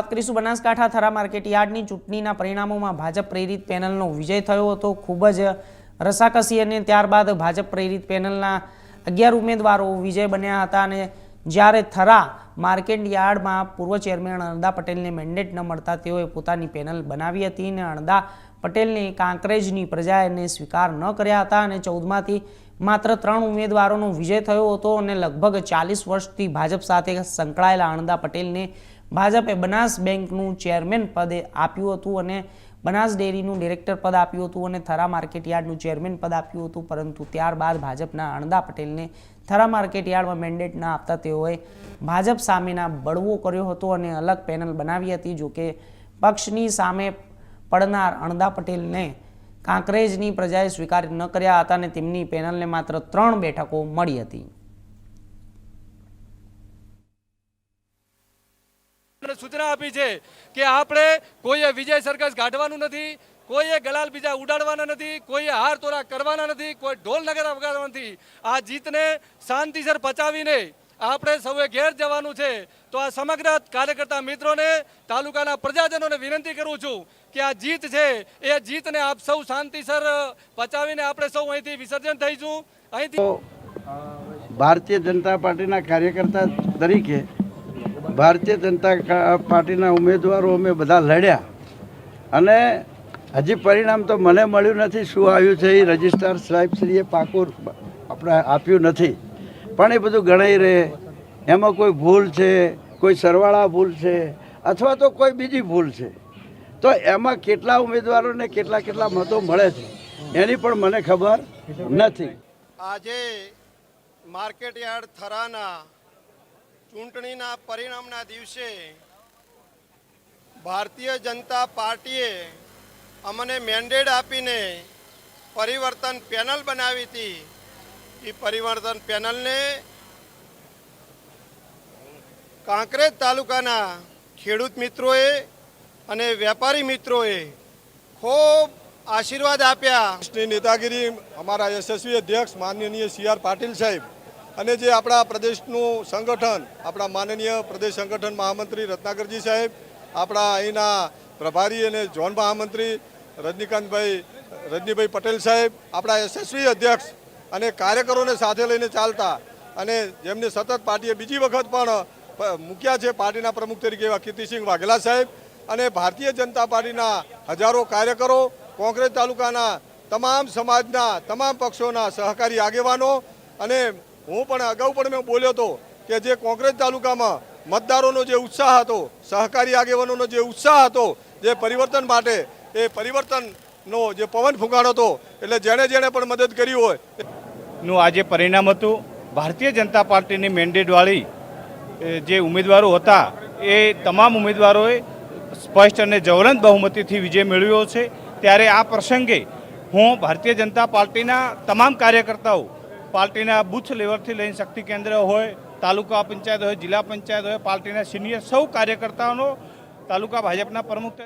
વાત કરીશું બનાસકાંઠા થરા માર્કેટયાર્ડની ચૂંટણીના પરિણામોમાં ભાજપ પ્રેરિત પેનલનો વિજય થયો હતો। ખૂબ જ રસાકસી અને ત્યારબાદ ભાજપ પ્રેરિત પેનલના 11 ઉમેદવારો વિજય બન્યા હતા અને જ્યારે થરા માર્કેટયાર્ડમાં પૂર્વ ચેરમેન અણદા પટેલને મેન્ડેટ ન મળતા તેઓએ પોતાની પેનલ બનાવી હતી અને અણદા પટેલને કાંકરેજની પ્રજાએ સ્વીકાર ન કર્યા હતા અને 14માંથી માત્ર 3 ઉમેદવારોનો વિજય થયો હતો અને લગભગ 40 વર્ષથી ભાજપ સાથે સંકળાયેલા અણદા પટેલને ભાજપે બનાસ બેંકનું ચેરમેન પદ આપ્યું હતું અને બનાસ ડેરીનું ડિરેક્ટર પદ આપ્યું હતું અને થરા માર્કેટયાર્ડનું ચેરમેન પદ આપ્યું હતું, પરંતુ ત્યારબાદ ભાજપના અણદા પટેલને થરા માર્કેટયાર્ડમાં મેન્ડેટ ન આપતા તેઓએ ભાજપ સામેના બળવો કર્યો હતો અને અલગ પેનલ બનાવી હતી। જોકે પક્ષની સામે પડનાર અણદા પટેલને કાંકરેજની પ્રજાએ સ્વીકાર ન કર્યા હતા અને તેમની પેનલને માત્ર 3 બેઠકો મળી હતી। सूचना आपी है कि आपणे कोई विजय सरकस काढवानुं नथी, कोई गलाल बीजा उडाड़वाना नथी, कोई हार तोरा करवाना नथी, कोई ढोल नगारा वगाड़वाना नथी। आ जीतने शांतिसर पचावीने आपणे सौए घेर जवानुं छे। तो आ समग्र कार्यकर्ता मित्रोने तालुकाना प्रजाजनोने विनंती करूं छुं कि आ जीत छे ए जीतने आप सौ शांतिसर पचावीने आपणे सौ अहींथी विसर्जन थईशुं। अहींथी भारतीय जनता पार्टीना कार्यकर्ता तरीके भारतीय जनता पार्टीना उम्मीदवारों में बधा लड्या अने हजी परिणाम तो मने मळ्युं नथी। शुं आव्युं छे ए रजिस्ट्रार साहेबश्रीए पाकुं आपणे आप्युं नथी, पण ए बधुं गणाई रहे। एमां कोई भूल छे, कोई सरवाळा भूल छे अथवा तो कोई बीजी भूल छे, तो एमां केटला उम्मीदवारोने केटला केटला मतो मळे छे एनी पण मने खबर नथी। आजे मार्केटयार्ड थराना चूंटणीना परिणामना दिवसे भारतीय जनता पार्टीए अमने मेन्डेट आपीने परिवर्तन पेनल बनावी थी। ये परिवर्तन पेनल ने कांकरेज तालुकाना खेडूत मित्रोए अने वेपारी मित्रोए खूब आशीर्वाद आप्या। नेतागिरी अमारा यशस्वी अध्यक्ष माननीय CR पाटील साहेब અને જે આપણા પ્રદેશનું સંગઠન આપણા માનનીય પ્રદેશ સંગઠન મહામંત્રી રત્નાકરજી સાહેબ, આપણા અહીંના પ્રભારી અને ઝોન મહામંત્રી રજનીભાઈ પટેલ સાહેબ, આપણા યશસ્વી અધ્યક્ષ અને કાર્યકરોને સાથે લઈને ચાલતા અને જેમને સતત પાર્ટીએ બીજી વખત પણ મૂક્યા છે પાર્ટીના પ્રમુખ તરીકે એવા કીર્તિસિંહ વાઘેલા સાહેબ અને ભારતીય જનતા પાર્ટીના હજારો કાર્યકરો, કોંકરેજ તાલુકાના તમામ સમાજના તમામ પક્ષોના સહકારી આગેવાનો અને હું પણ અગાઉ પણ મેં બોલ્યો હતો કે જે કોંકરેજ તાલુકામાં મતદારોનો જે ઉત્સાહ હતો, સહકારી આગેવાનોનો જે ઉત્સાહ હતો, જે પરિવર્તન માટે એ પરિવર્તનનો જે પવન ફૂંકાણો હતો, એટલે જેણે જેણે પણ મદદ કરી હોય નું આજે પરિણામ હતું। ભારતીય જનતા પાર્ટીની મેન્ડેટવાળી જે ઉમેદવારો હતા એ તમામ ઉમેદવારોએ સ્પષ્ટ અને જ્વલંત બહુમતીથી વિજય મેળવ્યો છે। ત્યારે આ પ્રસંગે હું ભારતીય જનતા પાર્ટીના તમામ કાર્યકર્તાઓ पार्टीना बूथ लेवलथी लईने शक्ति केन्द्र होय, तालुका पंचायत होय, जिला पंचायत होय, पार्टीना सीनियर सौ कार्यकर्ताओं तालुका भाजपना प्रमुख